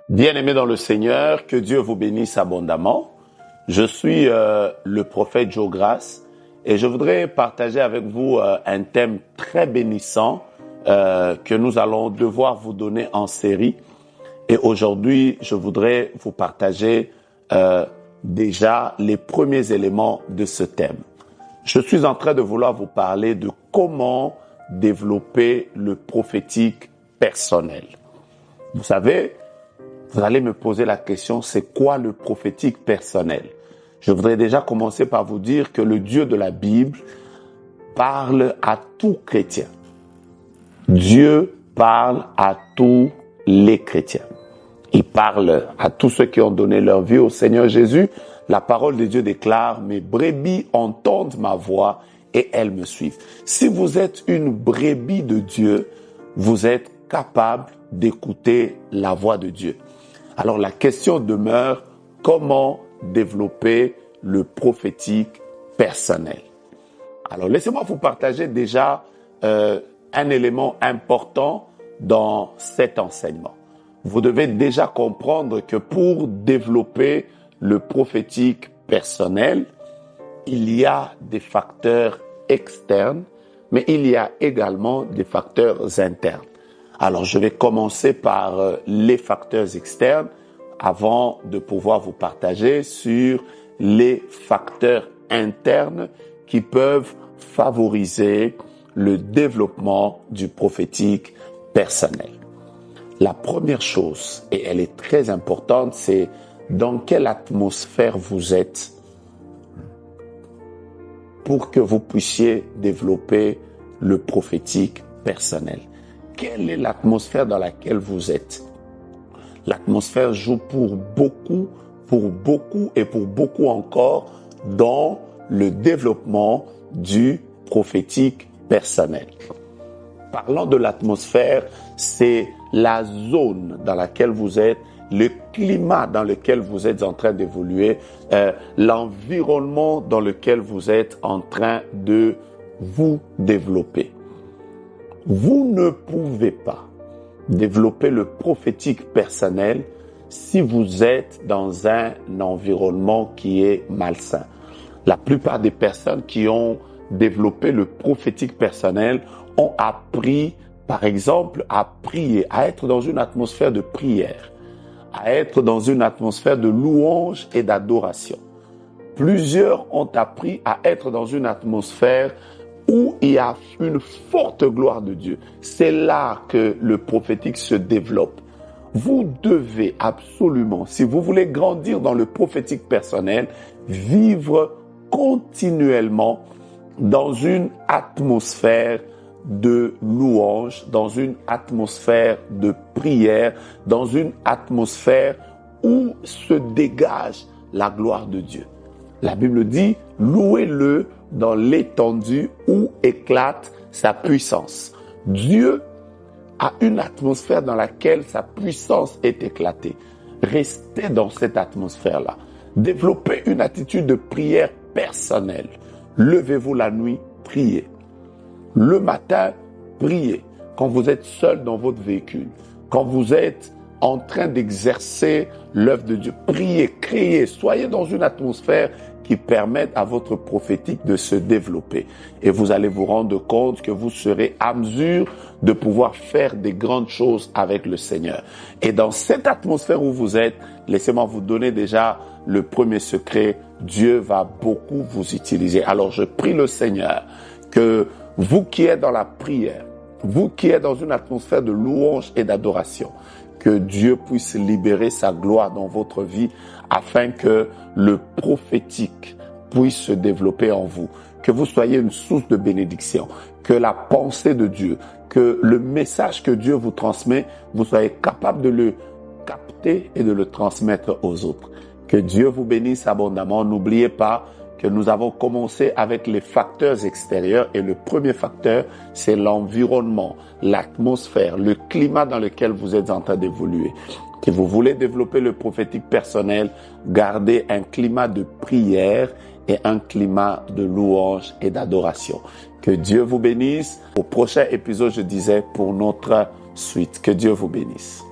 Bien-aimés dans le Seigneur, que Dieu vous bénisse abondamment. Je suis le prophète Joe Grace et je voudrais partager avec vous un thème très bénissant que nous allons devoir vous donner en série. Et aujourd'hui, je voudrais vous partager déjà les premiers éléments de ce thème. Je suis en train de vouloir vous parler de comment développer le prophétique personnel. Vous savez, vous allez me poser la question, c'est quoi le prophétique personnel? Je voudrais déjà commencer par vous dire que le Dieu de la Bible parle à tout chrétien. Dieu parle à tous les chrétiens. Il parle à tous ceux qui ont donné leur vie au Seigneur Jésus. La parole de Dieu déclare, mes brebis entendent ma voix et elles me suivent. Si vous êtes une brebis de Dieu, vous êtes capable d'écouter la voix de Dieu. Alors la question demeure, comment développer le prophétique personnel? Alors laissez-moi vous partager déjà un élément important dans cet enseignement. Vous devez déjà comprendre que pour développer le prophétique personnel, il y a des facteurs externes, mais il y a également des facteurs internes. Alors, je vais commencer par les facteurs externes avant de pouvoir vous partager sur les facteurs internes qui peuvent favoriser le développement du prophétique personnel. La première chose, et elle est très importante, c'est dans quelle atmosphère vous êtes pour que vous puissiez développer le prophétique personnel. Quelle est l'atmosphère dans laquelle vous êtes? L'atmosphère joue pour beaucoup et pour beaucoup encore dans le développement du prophétique personnel. Parlant de l'atmosphère, c'est la zone dans laquelle vous êtes, le climat dans lequel vous êtes en train d'évoluer, l'environnement dans lequel vous êtes en train de vous développer. Vous ne pouvez pas développer le prophétique personnel si vous êtes dans un environnement qui est malsain. La plupart des personnes qui ont développé le prophétique personnel ont appris, par exemple, à prier, à être dans une atmosphère de prière, à être dans une atmosphère de louange et d'adoration. Plusieurs ont appris à être dans une atmosphère où il y a une forte gloire de Dieu. C'est là que le prophétique se développe. Vous devez absolument, si vous voulez grandir dans le prophétique personnel, vivre continuellement dans une atmosphère de louange, dans une atmosphère de prière, dans une atmosphère où se dégage la gloire de Dieu. La Bible dit, louez-le dans l'étendue où éclate sa puissance. Dieu a une atmosphère dans laquelle sa puissance est éclatée. Restez dans cette atmosphère-là. Développez une attitude de prière personnelle. Levez-vous la nuit, priez. Le matin, priez. Quand vous êtes seul dans votre véhicule, quand vous êtes en train d'exercer l'œuvre de Dieu, priez, criez, soyez dans une atmosphère qui permette à votre prophétique de se développer. Et vous allez vous rendre compte que vous serez à mesure de pouvoir faire des grandes choses avec le Seigneur. Et dans cette atmosphère où vous êtes, laissez-moi vous donner déjà le premier secret. Dieu va beaucoup vous utiliser. Alors je prie le Seigneur que vous qui êtes dans la prière, vous qui êtes dans une atmosphère de louange et d'adoration, que Dieu puisse libérer sa gloire dans votre vie afin que le prophétique puisse se développer en vous, que vous soyez une source de bénédiction, que la pensée de Dieu, que le message que Dieu vous transmet, vous soyez capable de le capter et de le transmettre aux autres. Que Dieu vous bénisse abondamment. N'oubliez pas que nous avons commencé avec les facteurs extérieurs et le premier facteur, c'est l'environnement, l'atmosphère, le climat dans lequel vous êtes en train d'évoluer. Si vous voulez développer le prophétique personnel, gardez un climat de prière et un climat de louange et d'adoration. Que Dieu vous bénisse. Au prochain épisode, je disais, pour notre suite. Que Dieu vous bénisse.